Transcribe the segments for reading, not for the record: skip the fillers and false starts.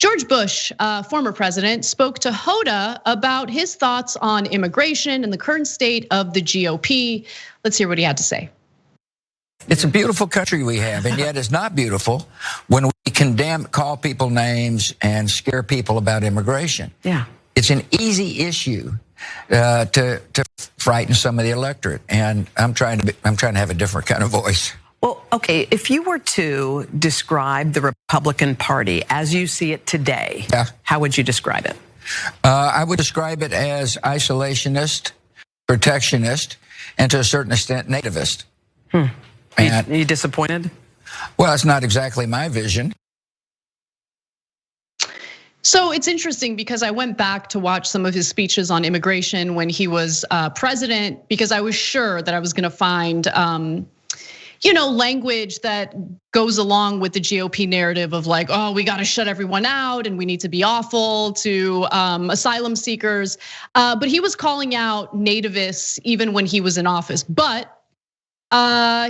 George Bush, former president, spoke to Hoda about his thoughts on immigration and the current state of the GOP. Let's hear what he had to say. It's a beautiful country we have, and yet it's not beautiful when we call people names and scare people about immigration. Yeah. It's an easy issue to frighten some of the electorate, and I'm trying to have a different kind of voice. Well, okay, if you were to describe the Republican Party as you see it today, how would you describe it? I would describe it as isolationist, protectionist, and to a certain extent, nativist. Are you disappointed? Well, it's not exactly my vision. So it's interesting because I went back to watch some of his speeches on immigration when he was president, because I was sure that I was going to find language that goes along with the GOP narrative of like, oh, we got to shut everyone out and we need to be awful to asylum seekers. But he was calling out nativists even when he was in office. But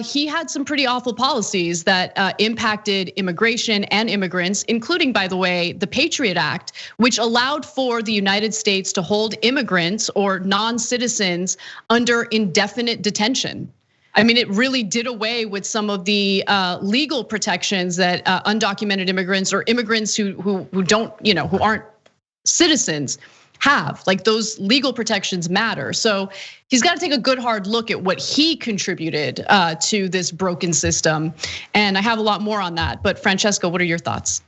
he had some pretty awful policies that impacted immigration and immigrants, including, by the way, the Patriot Act, which allowed for the United States to hold immigrants or non-citizens under indefinite detention. I mean, it really did away with some of the legal protections that undocumented immigrants or immigrants who aren't citizens have. Like, those legal protections matter. So he's got to take a good hard look at what he contributed to this broken system. And I have a lot more on that. But Francesca, what are your thoughts?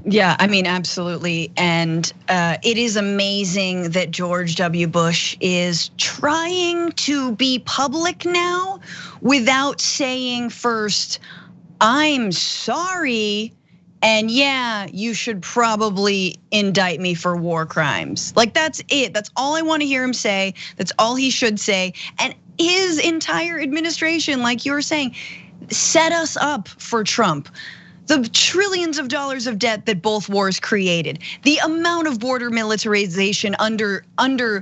Yeah, I mean, absolutely. And it is amazing that George W. Bush is trying to be public now without saying first, I'm sorry. And yeah, you should probably indict me for war crimes. Like, that's it. That's all I want to hear him say. That's all he should say. And his entire administration, like you were saying, set us up for Trump. The trillions of dollars of debt that both wars created, the amount of border militarization under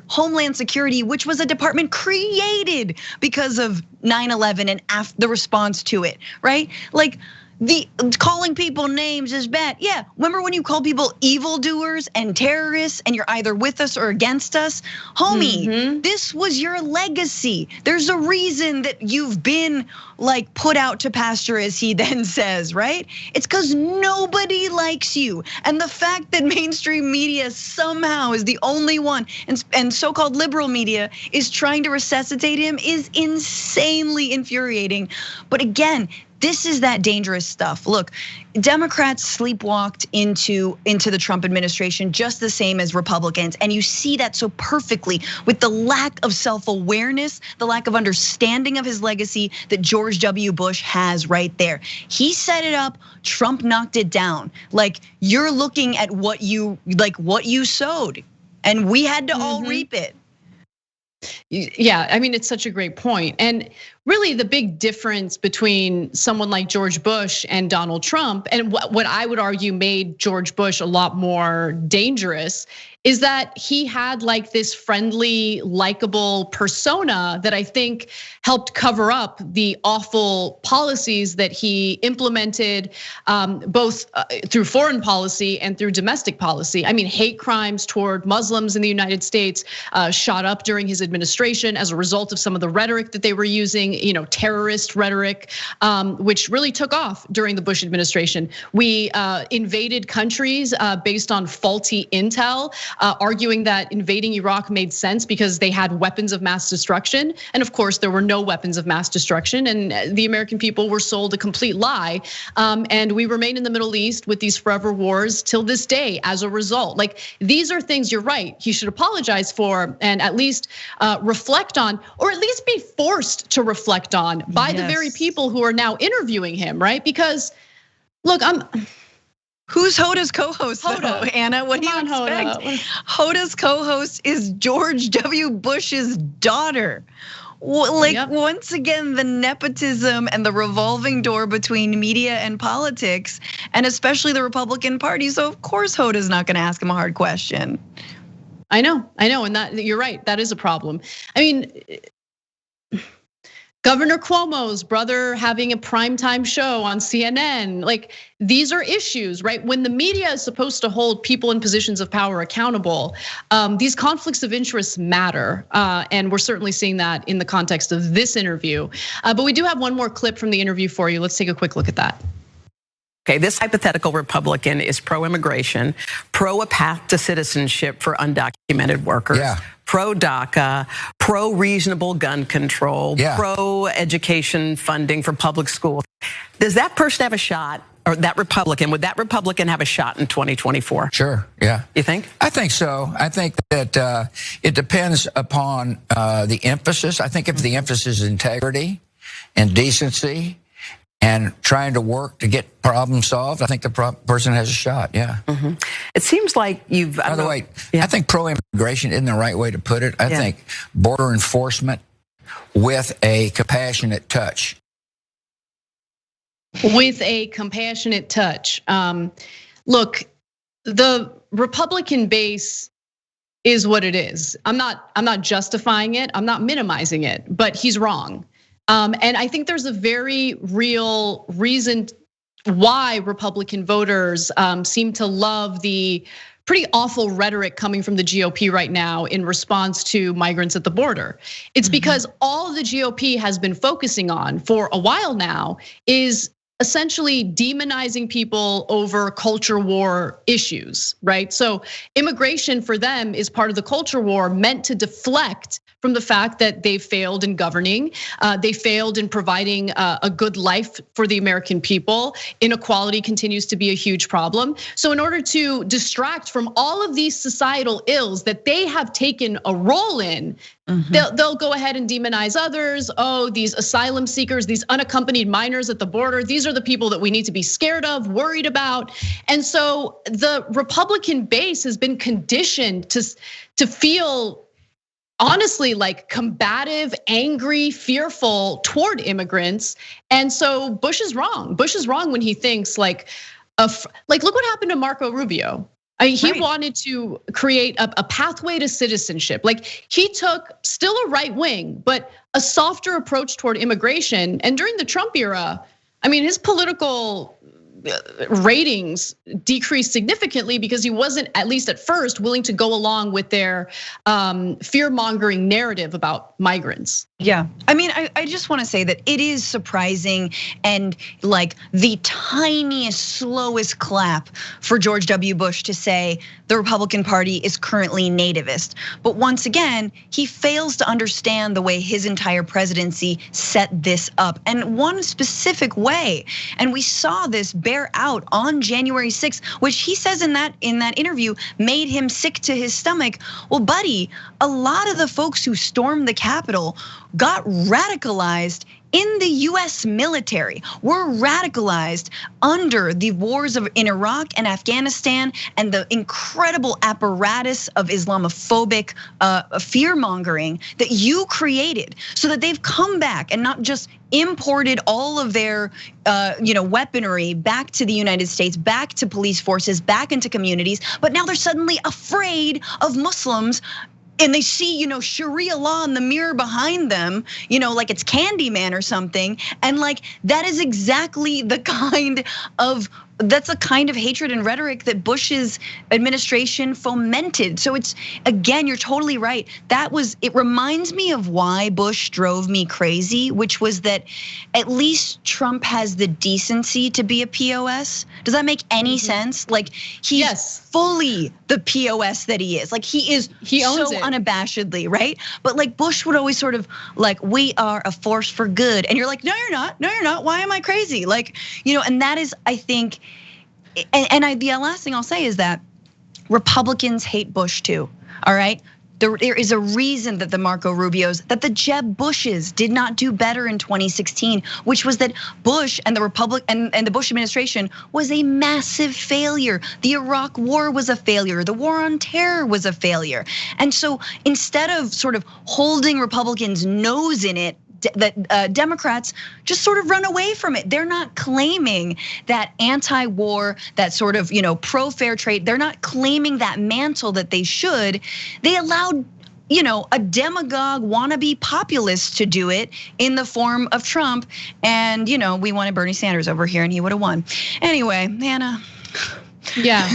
Homeland Security, which was a department created because of 9/11 and the response to it, right? Like, the calling people names is bad. Yeah, remember when you call people evildoers and terrorists and you're either with us or against us? Homie, this was your legacy. There's a reason that you've been like put out to pasture, as he then says, right? It's because nobody likes you. And the fact that mainstream media somehow is the only one, and so-called liberal media is trying to resuscitate him is insanely infuriating. But again, this is that dangerous stuff. Look, Democrats sleepwalked into the Trump administration just the same as Republicans. And you see that so perfectly with the lack of self-awareness, the lack of understanding of his legacy that George W. Bush has right there. He set it up, Trump knocked it down. Like, you're looking at what you sowed, and we had to all reap it. Yeah, I mean, it's such a great point. And really the big difference between someone like George Bush and Donald Trump, and what I would argue made George Bush a lot more dangerous, is that he had like this friendly, likable persona that I think helped cover up the awful policies that he implemented, both through foreign policy and through domestic policy. I mean, hate crimes toward Muslims in the United States shot up during his administration as a result of some of the rhetoric that they were using, terrorist rhetoric, which really took off during the Bush administration. We invaded countries based on faulty intel, arguing that invading Iraq made sense because they had weapons of mass destruction. And of course, there were no weapons of mass destruction, and the American people were sold a complete lie. And we remain in the Middle East with these forever wars till this day as a result. Like, these are things, you're right, he should apologize for and at least reflect on, or at least be forced to reflect on by the very people who are now interviewing him, right? Because look, who's Hoda's co-host, though, Anna? What do you expect? Hoda's co-host is George W. Bush's daughter. Like, once again, the nepotism and the revolving door between media and politics, and especially the Republican Party. So of course Hoda's not gonna ask him a hard question. I know, and that you're right, that is a problem. I mean, Governor Cuomo's brother having a primetime show on CNN. Like, these are issues, right? When the media is supposed to hold people in positions of power accountable, these conflicts of interest matter. And we're certainly seeing that in the context of this interview. But we do have one more clip from the interview for you. Let's take a quick look at that. Okay, this hypothetical Republican is pro-immigration, pro a path to citizenship for undocumented workers, pro-DACA, pro-reasonable gun control, pro-education funding for public schools. Does that person have a shot, or that Republican, would that Republican have a shot in 2024? Sure, yeah. You think? I think so. I think that it depends upon the emphasis. I think if the emphasis is integrity and decency, and trying to work to get problems solved, I think the person has a shot, yeah. It seems like you've... By the way, I think pro-immigration isn't the right way to put it. I think border enforcement with a compassionate touch. With a compassionate touch. Look, the Republican base is what it is. I'm not justifying it, I'm not minimizing it, but he's wrong. And I think there's a very real reason why Republican voters seem to love the pretty awful rhetoric coming from the GOP right now in response to migrants at the border. It's because all the GOP has been focusing on for a while now is essentially demonizing people over culture war issues, right? So immigration for them is part of the culture war meant to deflect from the fact that they failed in governing, they failed in providing a good life for the American people. Inequality continues to be a huge problem. So in order to distract from all of these societal ills that they have taken a role in, they'll go ahead and demonize others. Oh, these asylum seekers, these unaccompanied minors at the border, these are the people that we need to be scared of, worried about. And so the Republican base has been conditioned to feel honestly like combative, angry, fearful toward immigrants. And so Bush is wrong. Bush is wrong when he thinks like look what happened to Marco Rubio. I mean, he wanted to create a pathway to citizenship. Like he took still a right wing, but a softer approach toward immigration. And during the Trump era, I mean, his political ratings decreased significantly because he wasn't, at least at first, willing to go along with their fear-mongering narrative about migrants. Yeah, I mean, I just want to say that it is surprising and like the tiniest, slowest clap for George W. Bush to say the Republican Party is currently nativist. But once again, he fails to understand the way his entire presidency set this up, and one specific way. And we saw this bear out on January 6th, which he says in that interview made him sick to his stomach. Well, buddy, a lot of the folks who stormed the Capitol got radicalized in the US military, were radicalized under the wars in Iraq and Afghanistan and the incredible apparatus of Islamophobic fear mongering that you created, so that they've come back and not just imported all of their weaponry back to the United States, back to police forces, back into communities, but now they're suddenly afraid of Muslims. And they see, Sharia law in the mirror behind them, like it's Candyman or something. And like, that is exactly the that's a kind of hatred and rhetoric that Bush's administration fomented. So it's, again, you're totally right. It reminds me of why Bush drove me crazy, which was that at least Trump has the decency to be a POS. Does that make any sense? Like he's fully the POS that he is. Like he owns so it unabashedly, right? But like Bush would always sort of like, we are a force for good. And you're like, no, you're not. No, you're not. Why am I crazy? Like, and that is, I think, and the last thing I'll say is that Republicans hate Bush too, all right? There is a reason that the Marco Rubios, that the Jeb Bushes did not do better in 2016, which was that Bush and the Bush administration was a massive failure. The Iraq War was a failure. The war on terror was a failure. And so instead of sort of holding Republicans' nose in it, that Democrats just sort of run away from it. They're not claiming that anti-war, that sort of pro-fair trade. They're not claiming that mantle that they should. They allowed a demagogue wannabe populist to do it in the form of Trump. And we wanted Bernie Sanders over here and he would have won. Anyway, Hannah. Yeah,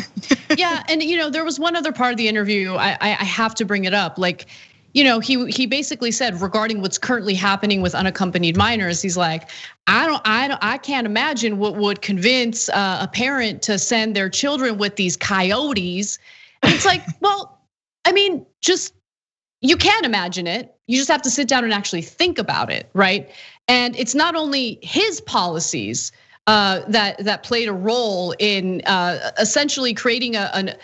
and there was one other part of the interview I have to bring it up. Like, he basically said regarding what's currently happening with unaccompanied minors, he's like, I can't imagine what would convince a parent to send their children with these coyotes. And it's like, well, I mean, you can imagine it. You just have to sit down and actually think about it, right? And it's not only his policies that played a role in essentially creating an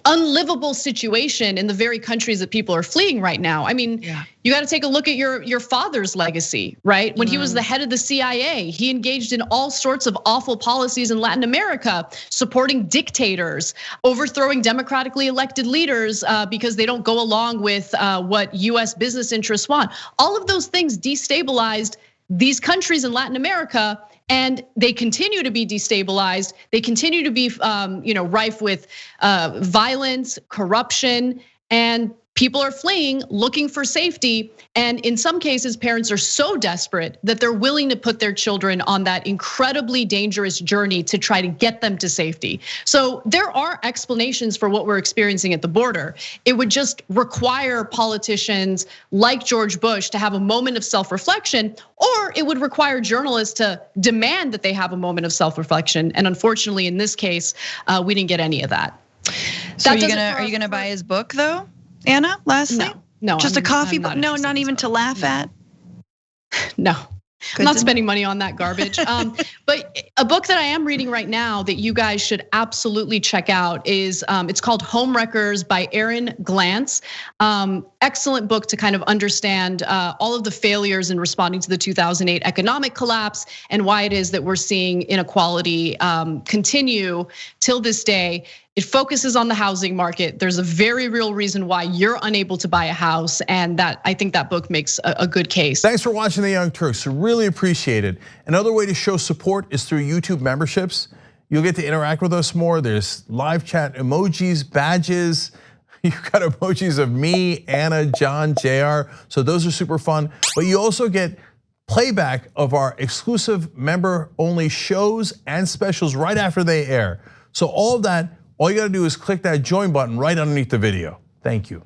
unlivable situation in the very countries that people are fleeing right now. I mean, you got to take a look at your father's legacy, right? When he was the head of the CIA, he engaged in all sorts of awful policies in Latin America, supporting dictators, overthrowing democratically elected leaders because they don't go along with what US business interests want. All of those things destabilized these countries in Latin America. And they continue to be destabilized. They continue to be, rife with violence, corruption, and people are fleeing, looking for safety. And in some cases, parents are so desperate that they're willing to put their children on that incredibly dangerous journey to try to get them to safety. So there are explanations for what we're experiencing at the border. It would just require politicians like George Bush to have a moment of self-reflection, or it would require journalists to demand that they have a moment of self-reflection. And unfortunately, in this case, we didn't get any of that. So are you gonna buy his book though? Anna, lastly? No, just a coffee book? No, not even to laugh at? No, I'm not spending money on that garbage. But a book that I am reading right now that you guys should absolutely check out is, it's called Homewreckers by Aaron Glantz. Excellent book to kind of understand all of the failures in responding to the 2008 economic collapse and why it is that we're seeing inequality continue till this day. It focuses on the housing market. There's a very real reason why you're unable to buy a house, and that I think that book makes a good case. Thanks for watching The Young Turks, really appreciate it. Another way to show support is through YouTube memberships. You'll get to interact with us more. There's live chat, emojis, badges. You've got emojis of me, Anna, John, JR. So those are super fun. But you also get playback of our exclusive member-only shows and specials right after they air. So all of that, all you gotta do is click that join button right underneath the video. Thank you.